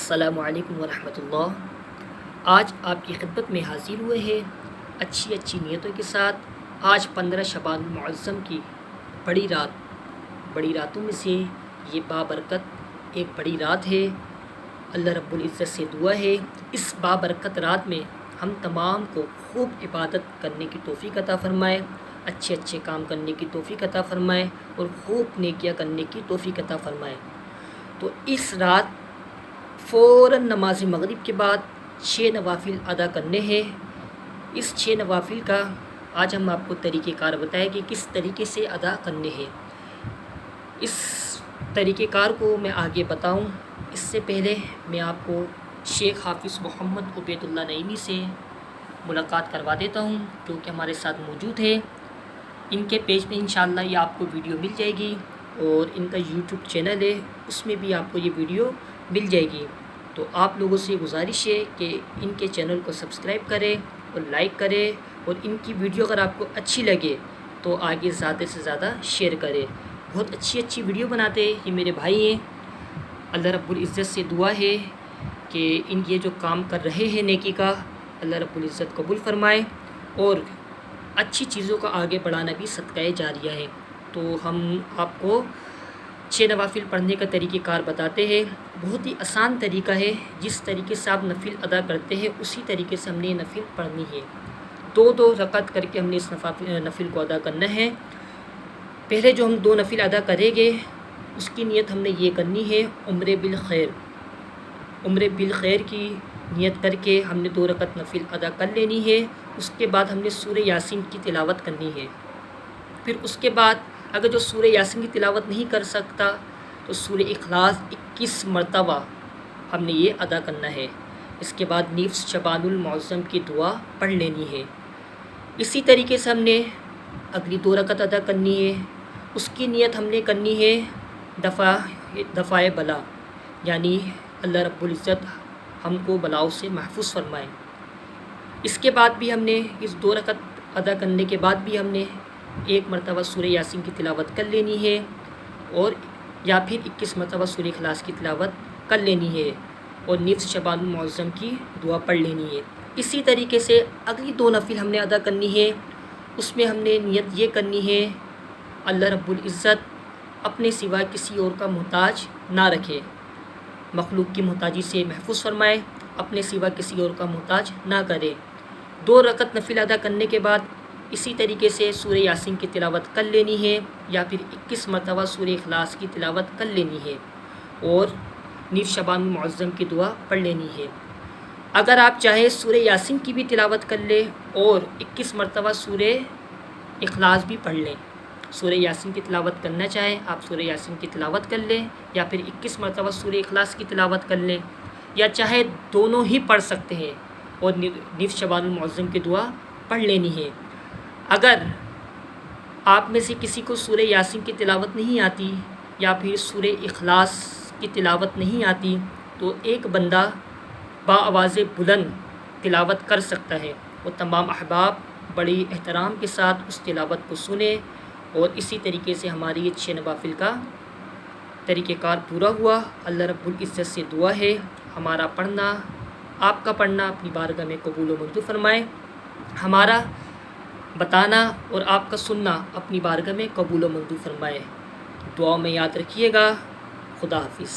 السلام علیکم ورحمۃ اللہ۔ آج آپ کی خدمت میں حاضر ہوئے ہیں اچھی نیتوں کے ساتھ۔ آج 15 شعبان المعظم کی بڑی راتوں میں سے یہ بابرکت ایک بڑی رات ہے۔ اللہ رب العزت سے دعا ہے اس بابرکت رات میں ہم تمام کو خوب عبادت کرنے کی توفیق عطا فرمائے، اچھے کام کرنے کی توفیق عطا فرمائے اور خوب نیکیاں کرنے کی توفیق عطا فرمائے۔ تو اس رات فوراً نماز مغرب کے بعد 6 نوافل ادا کرنے ہیں۔ اس 6 نوافل کا آج ہم آپ کو طریقہ کار بتائیں کہ کس طریقے سے ادا کرنے ہیں۔ اس طریقہ کار کو میں آگے بتاؤں اس سے پہلے میں آپ کو شیخ حافظ محمد عبید اللہ نعیمی سے ملاقات کروا دیتا ہوں جو کہ ہمارے ساتھ موجود ہے۔ ان کے پیج میں انشاءاللہ یہ آپ کو ویڈیو مل جائے گی اور ان کا یوٹیوب چینل ہے اس میں بھی آپ کو یہ ویڈیو مل جائے گی۔ تو آپ لوگوں سے گزارش ہے کہ ان کے چینل کو سبسکرائب کریں اور لائک کریں اور ان کی ویڈیو اگر آپ کو اچھی لگے تو آگے زیادہ سے زیادہ شیئر کریں۔ بہت اچھی ویڈیو بناتے ہیں یہ میرے بھائی ہیں۔ اللہ رب العزت سے دعا ہے کہ ان یہ جو کام کر رہے ہیں نیکی کا اللہ رب العزت قبول فرمائے اور اچھی چیزوں کا آگے بڑھانا بھی صدقہ جاریہ ہے۔ تو ہم آپ کو 6 نوافل پڑھنے کا طریقہ کار بتاتے ہیں۔ بہت ہی آسان طریقہ ہے، جس طریقے سے آپ نفل ادا کرتے ہیں اسی طریقے سے ہم نے نفل پڑھنی ہے۔ 2 رکعت کر کے ہم نے اس نفل کو ادا کرنا ہے۔ پہلے جو ہم 2 نفل ادا کریں گے اس کی نیت ہم نے یہ کرنی ہے عمرے بالخیر کی نیت کر کے ہم نے 2 رکعت نفل ادا کر لینی ہے۔ اس کے بعد ہم نے سورہ یاسین کی تلاوت کرنی ہے۔ پھر اس کے بعد اگر جو سورہ یاسین کی تلاوت نہیں کر سکتا تو سورہ اخلاص 21 مرتبہ ہم نے یہ ادا کرنا ہے۔ اس کے بعد نصف شعبان المعظم کی دعا پڑھ لینی ہے۔ اسی طریقے سے ہم نے اگلی 2 رکعت ادا کرنی ہے۔ اس کی نیت ہم نے کرنی ہے دفع بلا، یعنی اللہ رب العزت ہم کو بلاؤں سے محفوظ فرمائے۔ اس کے بعد بھی ہم نے اس 2 رکعت ادا کرنے کے بعد بھی ہم نے 1 مرتبہ سورہ یاسین کی تلاوت کر لینی ہے اور یا پھر 21 مرتبہ سورہ اخلاص کی تلاوت کر لینی ہے اور نصف شعبان المعظم کی دعا پڑھ لینی ہے۔ اسی طریقے سے اگلی 2 نفل ہم نے ادا کرنی ہے۔ اس میں ہم نے نیت یہ کرنی ہے اللہ رب العزت اپنے سوا کسی اور کا محتاج نہ رکھے، مخلوق کی محتاجی سے محفوظ فرمائے، اپنے سوا کسی اور کا محتاج نہ کرے۔ 2 رکعت نفل ادا کرنے کے بعد اسی طریقے سے سورہ یاسین کی تلاوت کر لینی ہے یا پھر 21 مرتبہ سورہ اخلاص کی تلاوت کر لینی ہے اور نصف شعبان المعظم کی دعا پڑھ لینی ہے۔ اگر آپ چاہیں سورہ یاسین کی بھی تلاوت کر لیں اور 21 مرتبہ سورہ اخلاص بھی پڑھ لیں، سورہ یاسین کی تلاوت کرنا چاہیں آپ سورہ یاسین کی تلاوت کر لیں یا پھر 21 مرتبہ سورہ اخلاص کی تلاوت کر لیں، یا چاہے دونوں ہی پڑھ سکتے ہیں اور نصف شعبان المعظم کی دعا پڑھ لینی ہے۔ اگر آپ میں سے کسی کو سورہ یاسین کی تلاوت نہیں آتی یا پھر سورہ اخلاص کی تلاوت نہیں آتی تو ایک بندہ بآواز بلند تلاوت کر سکتا ہے، وہ تمام احباب بڑی احترام کے ساتھ اس تلاوت کو سنیں۔ اور اسی طریقے سے ہماری یہ 6 نوافل کا طریقہ کار پورا ہوا۔ اللہ رب العزت سے دعا ہے ہمارا پڑھنا آپ کا پڑھنا اپنی بارگاہ میں قبول و منظور فرمائے، ہمارا بتانا اور آپ کا سننا اپنی بارگاہ میں قبول و منظور فرمائے۔ دعاؤں میں یاد رکھیے گا۔ خدا حافظ۔